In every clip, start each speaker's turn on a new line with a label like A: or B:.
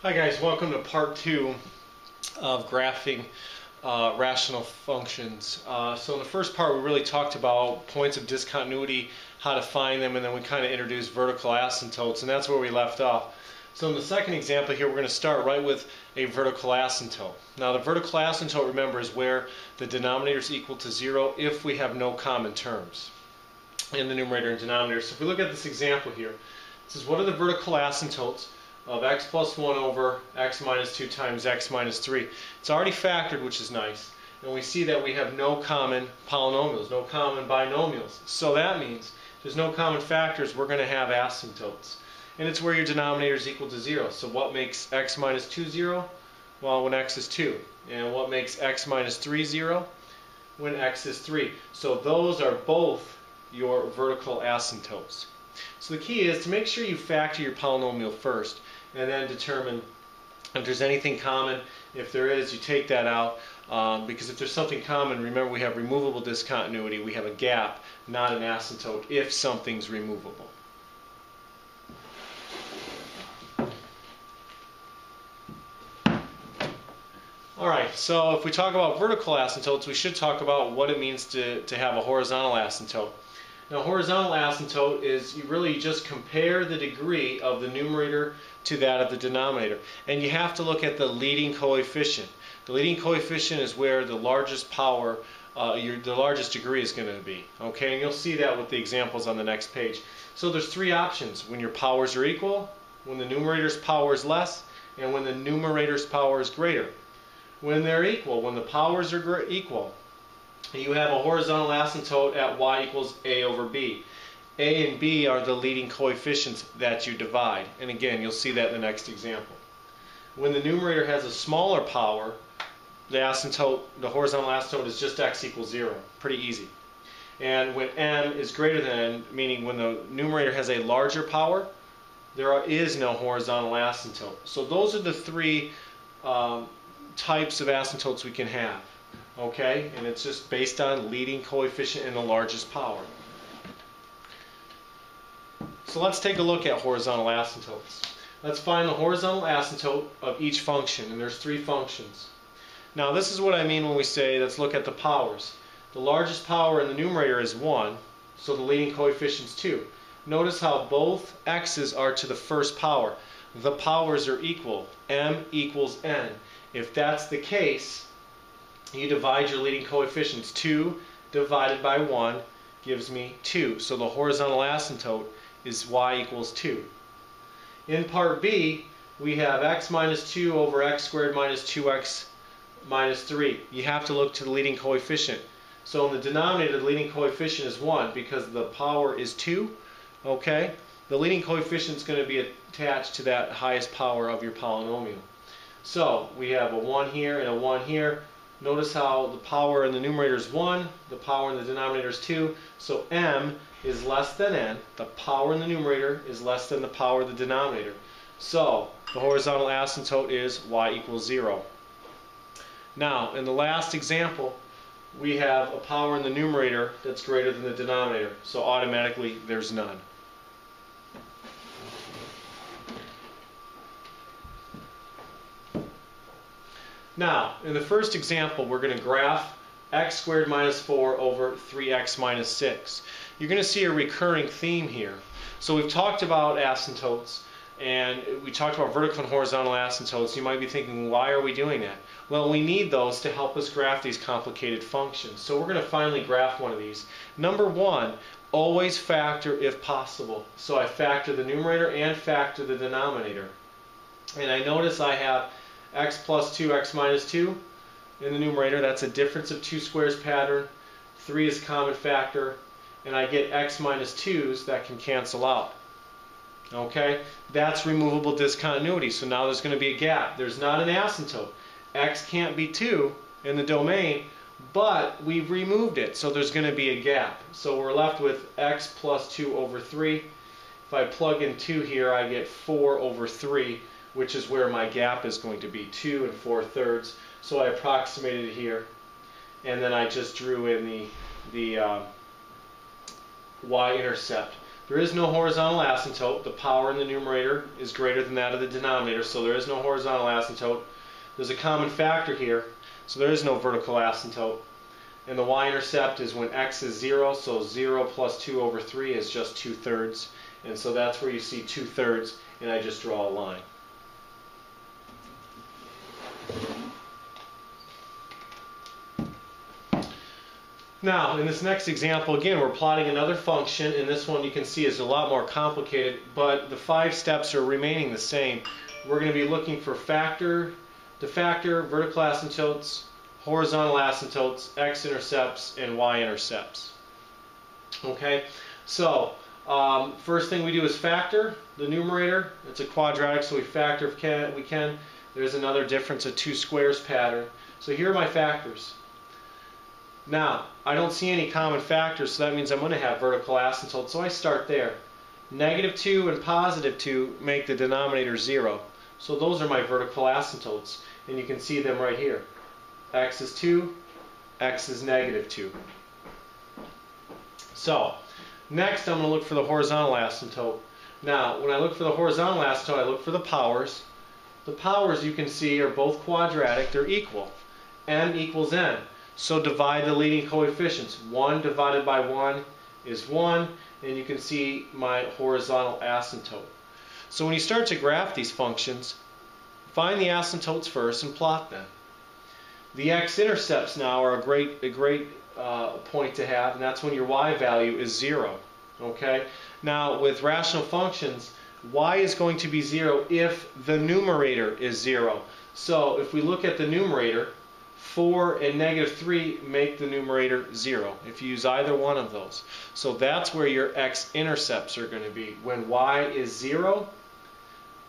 A: Hi guys, welcome to part 2 of graphing rational functions. So in the first part we really talked about points of discontinuity, how to find them, and then we kind of introduced vertical asymptotes, and that's where we left off. So in the second example here we're going to start right with a vertical asymptote. Now the vertical asymptote, remember, is where the denominator is equal to 0 if we have no common terms in the numerator and denominator. So if we look at this example here, it says what are the vertical asymptotes of x plus 1 over x minus 2 times x minus 3. It's already factored, which is nice. And we see that we have no common polynomials, no common binomials. So that means there's no common factors, we're going to have asymptotes. And it's where your denominator is equal to 0. So what makes x minus 2 0? Well, when x is 2. And what makes x minus 3 0? When x is 3. So those are both your vertical asymptotes. So the key is to make sure you factor your polynomial first and then determine if there's anything common. If there is, you take that out, because if there's something common, remember we have removable discontinuity, we have a gap, not an asymptote, if something's removable. Alright, so if we talk about vertical asymptotes, we should talk about what it means to have a horizontal asymptote. Now, horizontal asymptote is you really just compare the degree of the numerator to that of the denominator. And you have to look at the leading coefficient. The leading coefficient is where the largest power, the largest degree is going to be. Okay, and you'll see that with the examples on the next page. So there's three options: when your powers are equal, when the numerator's power is less, and when the numerator's power is greater. When they're equal, when the powers are equal, you have a horizontal asymptote at y equals a over b. A and b are the leading coefficients that you divide. And again, you'll see that in the next example. When the numerator has a smaller power, the horizontal asymptote is just x equals 0. Pretty easy. And when m is greater than n, meaning when the numerator has a larger power, there is no horizontal asymptote. So those are the three types of asymptotes we can have. Okay, and it's just based on leading coefficient and the largest power. So let's take a look at horizontal asymptotes. Let's find the horizontal asymptote of each function, and there's three functions. Now this is what I mean when we say let's look at the powers. The largest power in the numerator is 1, so the leading coefficient is 2. Notice how both x's are to the first power. The powers are equal. M equals n. If that's the case, you divide your leading coefficients. 2 divided by 1 gives me 2. So the horizontal asymptote is y equals 2. In part B, we have x minus 2 over x squared minus 2x minus 3. You have to look to the leading coefficient. So in the denominator, the leading coefficient is 1 because the power is 2. Okay? The leading coefficient is going to be attached to that highest power of your polynomial. So we have a 1 here and a 1 here. Notice how the power in the numerator is 1, the power in the denominator is 2, so m is less than n. The power in the numerator is less than the power of the denominator. So the horizontal asymptote is y equals 0. Now, in the last example, we have a power in the numerator that's greater than the denominator, so automatically there's none. Now, in the first example, we're going to graph x squared minus 4 over 3x minus 6. You're going to see a recurring theme here. So we've talked about asymptotes, and we talked about vertical and horizontal asymptotes. You might be thinking, why are we doing that? Well, we need those to help us graph these complicated functions. So we're going to finally graph one of these. Number one, always factor if possible. So I factor the numerator and factor the denominator. And I notice I have x plus 2, x minus 2 in the numerator. That's a difference of two squares pattern. 3 is common factor. And I get x minus 2's that can cancel out. Okay? That's removable discontinuity. So now there's going to be a gap. There's not an asymptote. X can't be 2 in the domain, but we've removed it. So there's going to be a gap. So we're left with x plus 2 over 3. If I plug in 2 here, I get 4 over 3. Which is where my gap is going to be, 2 and 4/3. So I approximated it here, and then I just drew in the y-intercept. There is no horizontal asymptote. The power in the numerator is greater than that of the denominator, so there is no horizontal asymptote. There's a common factor here, so there is no vertical asymptote. And the y-intercept is when x is 0, so 0 plus 2 over 3 is just 2/3. And so that's where you see 2/3, and I just draw a line. Now, in this next example, again, we're plotting another function, and this one you can see is a lot more complicated, but the 5 steps are remaining the same. We're going to be looking for factor to factor, vertical asymptotes, horizontal asymptotes, x-intercepts, and y-intercepts. Okay, so first thing we do is factor the numerator. It's a quadratic, so we factor if we can. There's another difference, a 2 squares pattern. So here are my factors. Now, I don't see any common factors, so that means I'm going to have vertical asymptotes, so I start there. -2 and +2 make the denominator 0. So those are my vertical asymptotes, and you can see them right here. X is 2, x is -2. So, next I'm going to look for the horizontal asymptote. Now, when I look for the horizontal asymptote, I look for the powers. The powers, you can see, are both quadratic. They're equal. M equals N. So divide the leading coefficients. 1 divided by 1 is 1, and you can see my horizontal asymptote. So when you start to graph these functions, find the asymptotes first and plot them. The x-intercepts now are a great point to have, and that's when your y value is 0. Okay? Now with rational functions, y is going to be 0 if the numerator is 0. So if we look at the numerator, 4 and -3 make the numerator 0 if you use either one of those. So that's where your x-intercepts are going to be. When y is 0,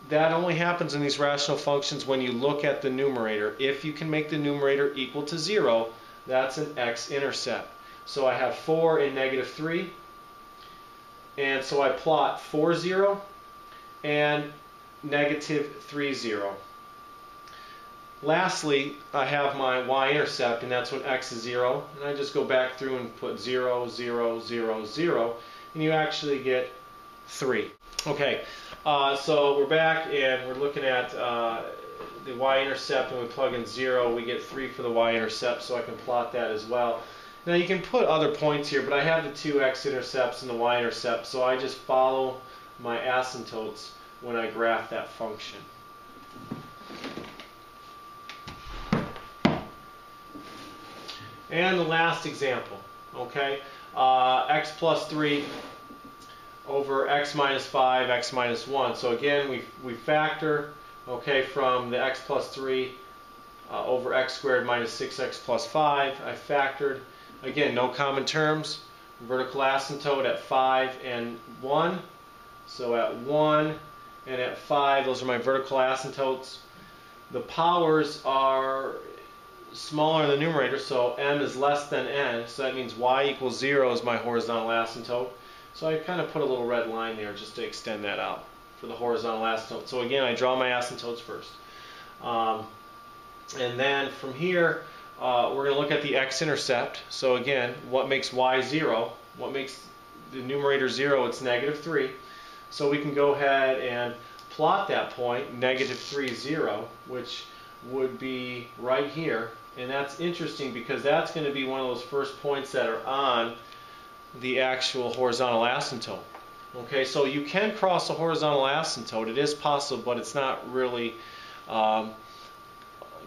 A: that only happens in these rational functions when you look at the numerator. If you can make the numerator equal to 0, that's an x-intercept. So I have 4 and -3, and so I plot 4, 0 and -3, 0. Lastly, I have my y-intercept, and that's when x is 0, and I just go back through and put 0, 0, 0, 0, and you actually get 3. Okay, so we're back, and we're looking at the y-intercept, and we plug in 0, we get 3 for the y-intercept, so I can plot that as well. Now you can put other points here, but I have the 2 x-intercepts and the y-intercept, so I just follow my asymptotes when I graph that function. And the last example, okay, x plus 3 over x minus 5, x minus 1. So again, we factor, okay, from the x plus 3 over x squared minus 6x plus 5. I factored, again, no common terms, vertical asymptote at 5 and 1. So at 1 and at 5, those are my vertical asymptotes. The powers are smaller in the numerator, so m is less than n, so that means y equals 0 is my horizontal asymptote. So I kind of put a little red line there just to extend that out for the horizontal asymptote. So again, I draw my asymptotes first. And then from here, we're going to look at the x-intercept. So again, what makes y 0? What makes the numerator 0? It's -3. So we can go ahead and plot that point, -3, 0, which would be right here. And that's interesting because that's going to be one of those first points that are on the actual horizontal asymptote. Okay, so you can cross a horizontal asymptote. It is possible, but it's not really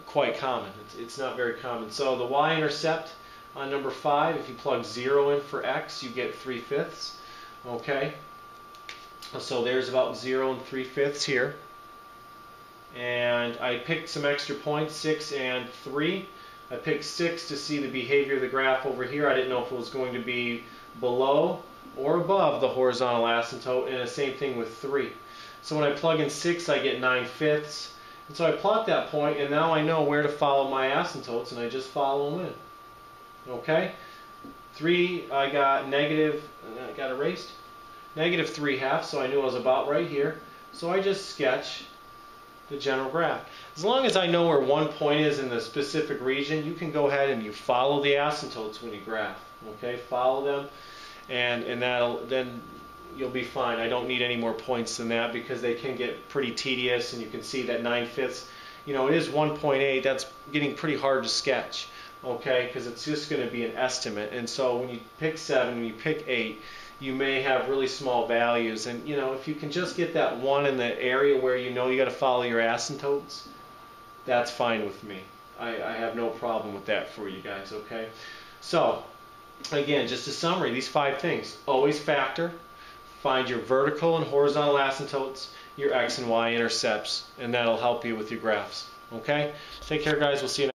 A: quite common. It's not very common. So the y-intercept on number 5, if you plug 0 in for x, you get 3/5. Okay, so there's about 0 and 3/5 here. And I picked some extra points, 6 and 3. I picked 6 to see the behavior of the graph over here. I didn't know if it was going to be below or above the horizontal asymptote, and the same thing with 3. So when I plug in 6, I get 9/5. And so I plot that point, and now I know where to follow my asymptotes, and I just follow them in. Okay? 3, I got got erased. -3/2, so I knew I was about right here. So I just sketch the general graph. As long as I know where one point is in the specific region, you can go ahead and you follow the asymptotes when you graph. Okay, follow them, and that'll then you'll be fine. I don't need any more points than that because they can get pretty tedious, and you can see that 9/5, it is 1.8. That's getting pretty hard to sketch, okay, because it's just going to be an estimate. And so when you pick 7, when you pick 8, you may have really small values, and if you can just get that 1 in the area where you got to follow your asymptotes, that's fine with me. I have no problem with that for you guys, okay? So again, just a summary, these 5 things: always factor, find your vertical and horizontal asymptotes, your x and y intercepts, and that'll help you with your graphs. Okay? Take care, guys. We'll see you next time.